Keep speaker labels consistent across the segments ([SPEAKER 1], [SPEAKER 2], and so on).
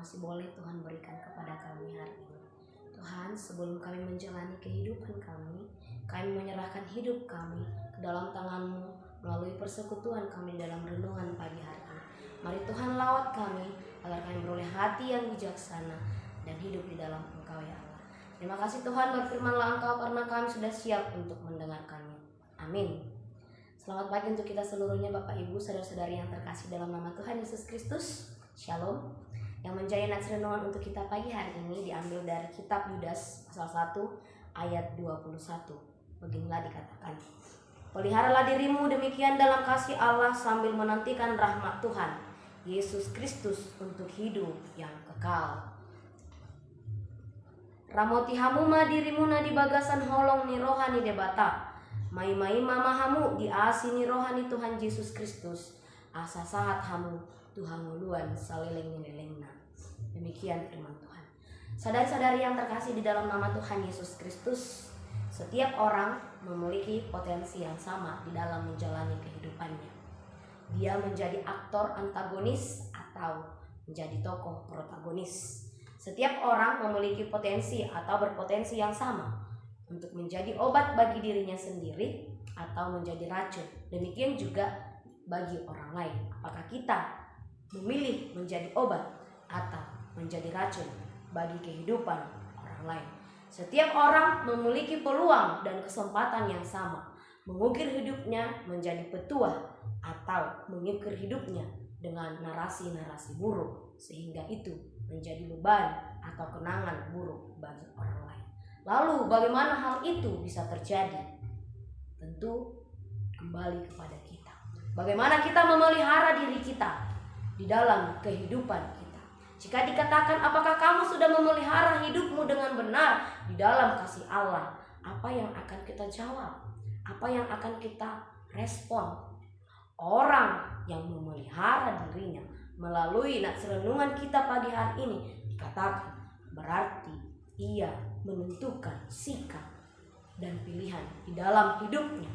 [SPEAKER 1] masih boleh Tuhan berikan kepada kami hari ini. Tuhan, sebelum kami menjalani kehidupan kami menyerahkan hidup kami ke dalam tangan-Mu melalui persekutuan kami dalam renungan pagi hari ini. Mari Tuhan lawat kami agar kami beroleh hati yang bijaksana dan hidup di dalam Engkau ya Allah. Terima kasih Tuhan, berfirman-Lah Engkau karena kami sudah siap untuk mendengarkannya. Amin. Selamat pagi untuk kita seluruhnya Bapak Ibu, saudara-saudari yang terkasih dalam nama Tuhan Yesus Kristus. Shalom. Yang menjadi nats renungan untuk kita pagi hari ini diambil dari kitab Yudas pasal 1 ayat 21. Beginilah dikatakan: peliharalah dirimu demikian dalam kasih Allah sambil menantikan rahmat Tuhan Yesus Kristus untuk hidup yang kekal. Ramoti hamuma dirimu na di bagasan holong ni rohani debata. Mai-mai mamahamu diasini rohani Tuhan Yesus Kristus. Asa sahat hamu Tuhan nguluan saleleng-lelengna. Demikian firman Tuhan. Saudari-saudari yang terkasih di dalam nama Tuhan Yesus Kristus, setiap orang memiliki potensi yang sama di dalam menjalani kehidupannya. Dia menjadi aktor antagonis atau menjadi tokoh protagonis. Setiap orang memiliki potensi atau berpotensi yang sama untuk menjadi obat bagi dirinya sendiri atau menjadi racun. Demikian juga bagi orang lain. Apakah kita memilih menjadi obat atau menjadi racun bagi kehidupan orang lain? Setiap orang memiliki peluang dan kesempatan yang sama mengukir hidupnya menjadi petuah atau mengukir hidupnya dengan narasi-narasi buruk sehingga itu menjadi beban atau kenangan buruk bagi orang lain. Lalu bagaimana hal itu bisa terjadi? Tentu kembali kepada kita. Bagaimana kita memelihara diri kita di dalam kehidupan kita. Jika dikatakan apakah kamu sudah memelihara hidupmu dengan benar di dalam kasih Allah, apa yang akan kita jawab? Apa yang akan kita respon? Orang yang memelihara dirinya melalui nats renungan kita pagi hari ini dikatakan berarti ia menentukan sikap dan pilihan di dalam hidupnya.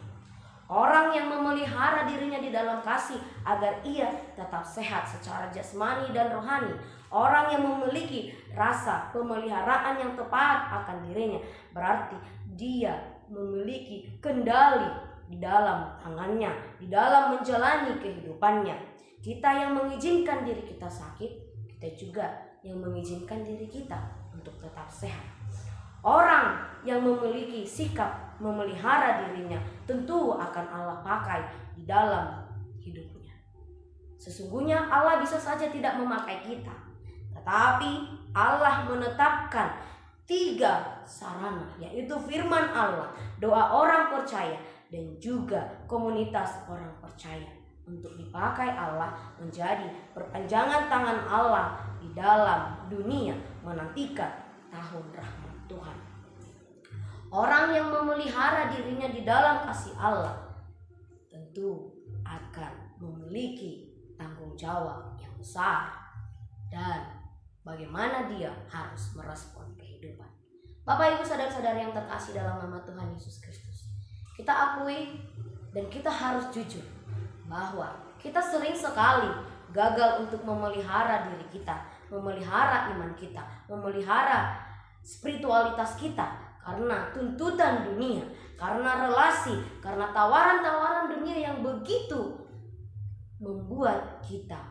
[SPEAKER 1] Orang yang memelihara dirinya di dalam kasih agar ia tetap sehat secara jasmani dan rohani. Orang yang memiliki rasa pemeliharaan yang tepat akan dirinya berarti dia memiliki kendali di dalam tangannya, di dalam menjalani kehidupannya. Kita yang mengizinkan diri kita sakit, kita juga yang mengizinkan diri kita untuk tetap sehat. Orang yang memiliki sikap memelihara dirinya tentu akan Allah pakai di dalam hidupnya. Sesungguhnya Allah bisa saja tidak memakai kita, tetapi Allah menetapkan 3 sarana, yaitu firman Allah, doa orang percaya, dan juga komunitas orang percaya untuk dipakai Allah menjadi perpanjangan tangan Allah di dalam dunia menantikan tahun rahmat Tuhan. Orang yang memelihara dirinya di dalam kasih Allah tentu akan memiliki tanggung jawab yang besar dan bagaimana dia harus merespon kehidupan. Bapak Ibu saudara-saudari yang terkasih dalam nama Tuhan Yesus Kristus, kita akui dan kita harus jujur bahwa kita sering sekali gagal untuk memelihara diri kita, memelihara iman kita, memelihara spiritualitas kita karena tuntutan dunia, karena relasi, karena tawaran-tawaran dunia yang begitu membuat kita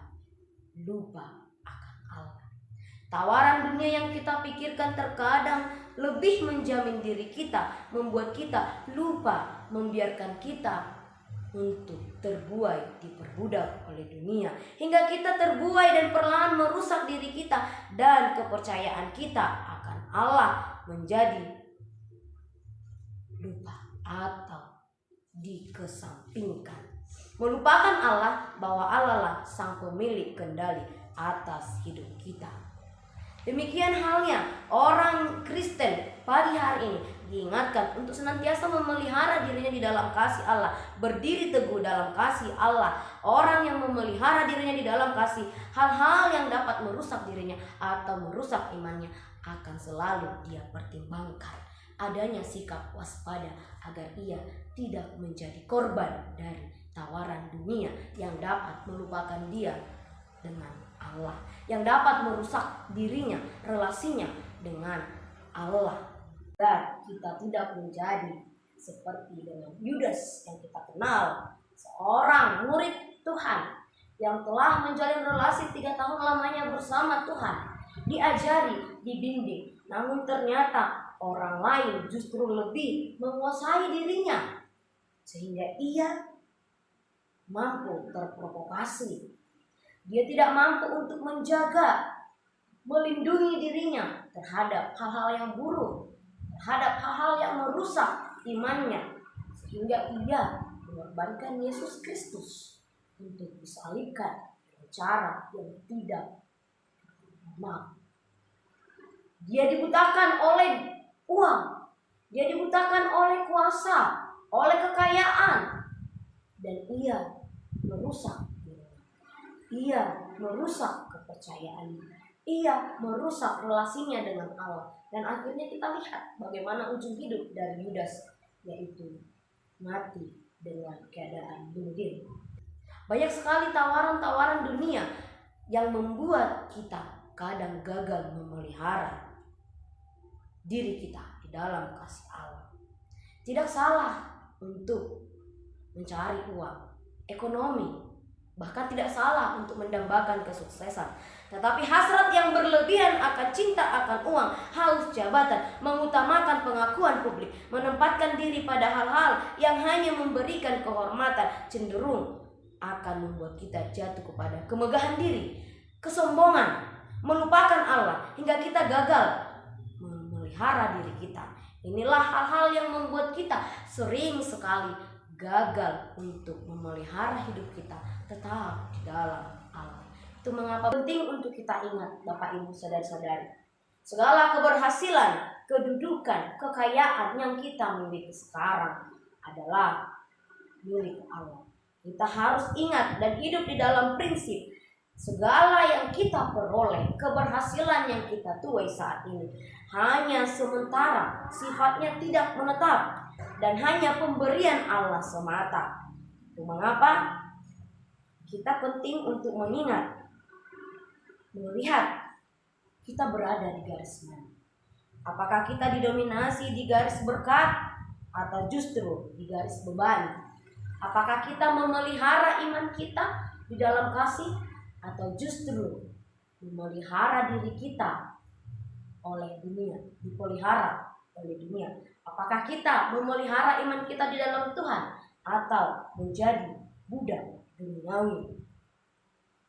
[SPEAKER 1] lupa akan Allah. Tawaran dunia yang kita pikirkan terkadang lebih menjamin diri kita, membuat kita lupa, membiarkan kita untuk terbuai, diperbudak oleh dunia, hingga kita terbuai dan perlahan merusak diri kita dan kepercayaan kita akan Allah menjadi lupa atau dikesampingkan. Melupakan Allah bahwa Allah lah sang pemilik kendali atas hidup kita. Demikian halnya orang Kristen pagi hari ini diingatkan untuk senantiasa memelihara dirinya di dalam kasih Allah, berdiri teguh dalam kasih Allah. Orang yang memelihara dirinya di dalam kasih, hal-hal yang dapat merusak dirinya atau merusak imannya akan selalu dia pertimbangkan. Adanya sikap waspada agar ia tidak menjadi korban dari tawaran dunia yang dapat melupakan dia dengan Allah, yang dapat merusak dirinya, relasinya dengan Allah. Dan kita tidak menjadi seperti dengan Yudas yang kita kenal, seorang murid Tuhan yang telah menjalin relasi 3 tahun lamanya bersama Tuhan, diajari, dibimbing, namun ternyata orang lain justru lebih menguasai dirinya sehingga ia mampu terprovokasi. Dia tidak mampu untuk menjaga, melindungi dirinya terhadap hal-hal yang buruk, terhadap hal-hal yang merusak imannya, sehingga ia mengorbankan Yesus Kristus untuk disalibkan dengan cara yang tidak normal. Dia dibutakan oleh uang, dia dibutakan oleh kuasa, oleh kekayaan, dan ia merusak dirinya. Ia merusak kepercayaannya, ia merusak relasinya dengan Allah. Dan akhirnya kita lihat bagaimana ujung hidup dari Yudas, yaitu mati dengan keadaan bunuh diri. Banyak sekali tawaran-tawaran dunia yang membuat kita kadang gagal memelihara diri kita di dalam kasih Allah. Tidak salah untuk mencari uang, ekonomi, bahkan tidak salah untuk mendambakan kesuksesan. Tetapi hasrat yang berlebihan akan cinta akan uang, haus jabatan, mengutamakan pengakuan publik, menempatkan diri pada hal-hal yang hanya memberikan kehormatan, cenderung akan membuat kita jatuh kepada kemegahan diri, kesombongan, melupakan Allah, hingga kita gagal memelihara diri kita. Inilah hal-hal yang membuat kita sering sekali gagal untuk memelihara hidup kita tetap di dalam Allah. Itu mengapa penting untuk kita ingat, Bapak Ibu saudara-saudari, segala keberhasilan, kedudukan, kekayaan yang kita miliki sekarang adalah milik Allah. Kita harus ingat dan hidup di dalam prinsip segala yang kita peroleh, keberhasilan yang kita tuai saat ini hanya sementara, sifatnya tidak menetap, dan hanya pemberian Allah semata. Itu mengapa kita penting untuk mengingat, melihat kita berada di garis mana. Apakah kita didominasi di garis berkat atau justru di garis beban? Apakah kita memelihara iman kita di dalam kasih atau justru memelihara diri kita oleh dunia, dipelihara oleh dunia? Apakah kita memelihara iman kita di dalam Tuhan atau menjadi budak duniawi?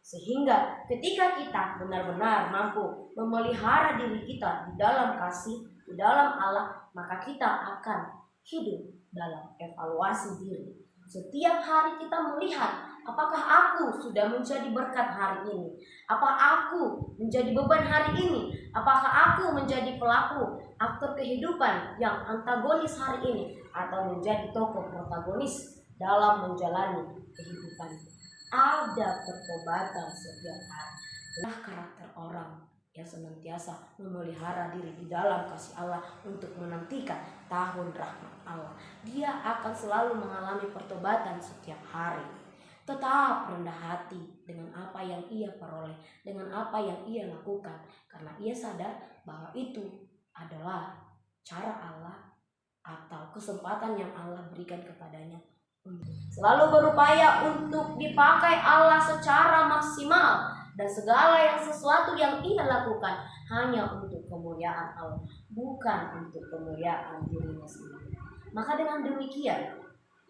[SPEAKER 1] Sehingga ketika kita benar-benar mampu memelihara diri kita di dalam kasih, di dalam Allah, maka kita akan hidup dalam evaluasi diri. Setiap hari kita melihat, apakah aku sudah menjadi berkat hari ini? Apa aku menjadi beban hari ini? Apakah aku menjadi pelaku aktor kehidupan yang antagonis hari ini? Atau menjadi tokoh protagonis dalam menjalani kehidupan? Ada pertobatan setiap hari. Itulah karakter orang yang senantiasa memelihara diri di dalam kasih Allah untuk menantikan tahun rahmat Allah. Dia akan selalu mengalami pertobatan setiap hari. Tetap rendah hati dengan apa yang ia peroleh, dengan apa yang ia lakukan, karena ia sadar bahwa itu adalah cara Allah atau kesempatan yang Allah berikan kepadanya. Selalu berupaya untuk dipakai Allah secara maksimal, dan segala yang sesuatu yang ia lakukan hanya untuk kemuliaan Allah, bukan untuk kemuliaan dirinya sendiri. Maka dengan demikian,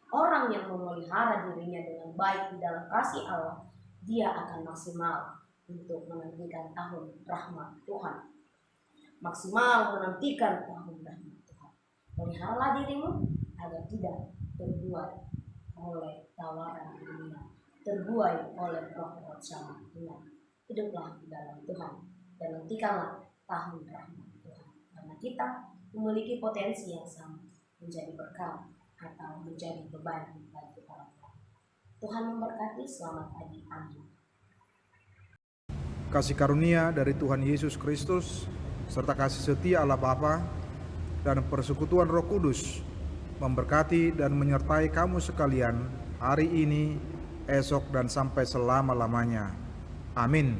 [SPEAKER 1] orang yang memelihara dirinya dengan baik di dalam kasih Allah, dia akan maksimal untuk menantikan tahun rahmat Tuhan. Maksimal menantikan tahun rahmat Tuhan. Peliharalah dirimu agar tidak terbuai oleh tawaran dunia, terbuai oleh roh-roh sama Tuhan. Hiduplah di dalam Tuhan dan nantikanlah tahun rahmat Tuhan, karena kita memiliki potensi yang sama, menjadi berkat atau menjadi beban bagi orang lain. Tuhan memberkati. Selamat pagi. Amin.
[SPEAKER 2] Kasih karunia dari Tuhan Yesus Kristus serta kasih setia Allah Bapa dan persekutuan Roh Kudus memberkati dan menyertai kamu sekalian hari ini, esok, dan sampai selama-lamanya. Amin.